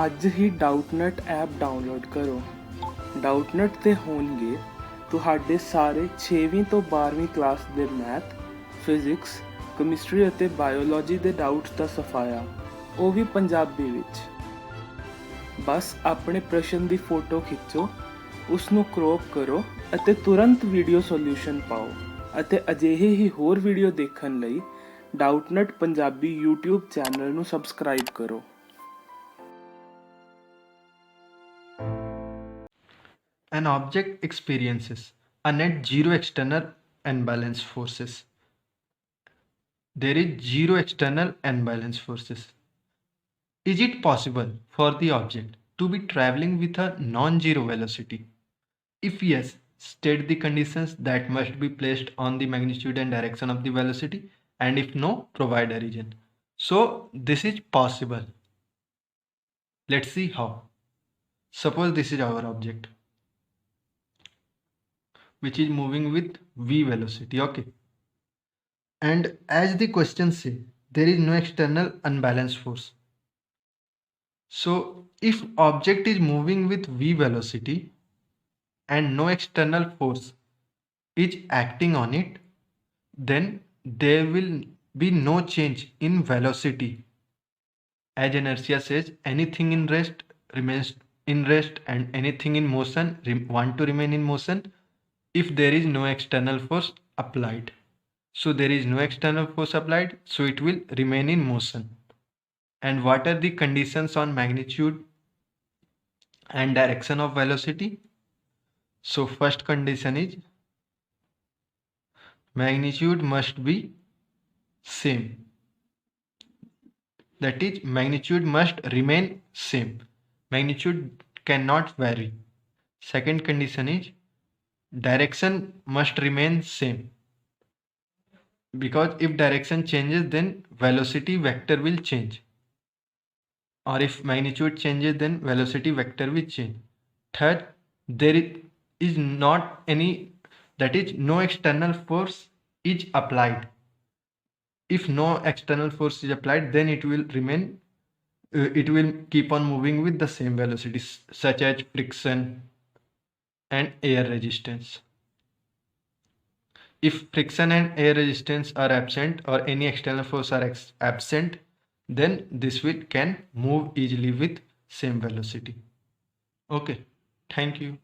ਅੱਜ ਹੀ Doubtnut app download ਕਰੋ। ਡਾਊਟਨਟ ਤੇ ਹੋਣਗੇ ਤੁਹਾਡੇ ਸਾਰੇ 6ਵੀਂ ਤੋਂ 12ਵੀਂ ਕਲਾਸ ਦੇ ਮੈਥ, ਫਿਜ਼ਿਕਸ, ਕੈਮਿਸਟਰੀ ਅਤੇ ਬਾਇਓਲੋਜੀ ਦੇ ਡਾਊਟਸ ਦਾ ਸਫਾਇਆ, ਉਹ ਵੀ ਪੰਜਾਬੀ ਵਿੱਚ। ਬਸ ਆਪਣੇ ਪ੍ਰਸ਼ਨ ਦੀ ਫੋਟੋ ਖਿੱਚੋ, ਉਸ ਨੂੰ ਕ੍ਰੌਪ ਕਰੋ ਅਤੇ ਤੁਰੰਤ ਵੀਡੀਓ ਸੋਲੂਸ਼ਨ ਪਾਓ। ਅਤੇ ਅਜਿਹੇ ਹੀ ਹੋਰ ਵੀਡੀਓ ਦੇਖਣ ਲਈ ਡਾਊਟਨਟ ਪੰਜਾਬੀ YouTube ਚੈਨਲ ਨੂੰ ਸਬਸਕ੍ਰਾਈਬ ਕਰੋ। An object experiences a net zero external unbalanced forces. There is zero external unbalanced forces. Is it possible for the object to be traveling with a non-zero velocity? If yes, state the conditions that must be placed on the magnitude and direction of the velocity, and if no, provide a reason. So this is possible. Let's see how. Suppose this is our object, which is moving with v velocity, okay, and as the question say, there is no external unbalanced force. So if object is moving with v velocity and no external force is acting on it, then there will be no change in velocity. As inertia says, anything in rest remains in rest and anything in motion want to remain in motion if there is no external force applied. So there is no external force applied, so it will remain in motion. And what are the conditions on magnitude and direction of velocity? So first condition is magnitude must be same. That is, magnitude must remain same. Magnitude cannot vary. Second condition is direction must remain same, because if direction changes then velocity vector will change, or if magnitude changes then velocity vector will change. Third, there is not any, that is, no external force is applied. If no external force is applied, then it will remain, it will keep on moving with the same velocities, such as friction and air resistance. If friction and air resistance are absent or any external force are absent, then this can move easily with same velocity. Okay, thank you.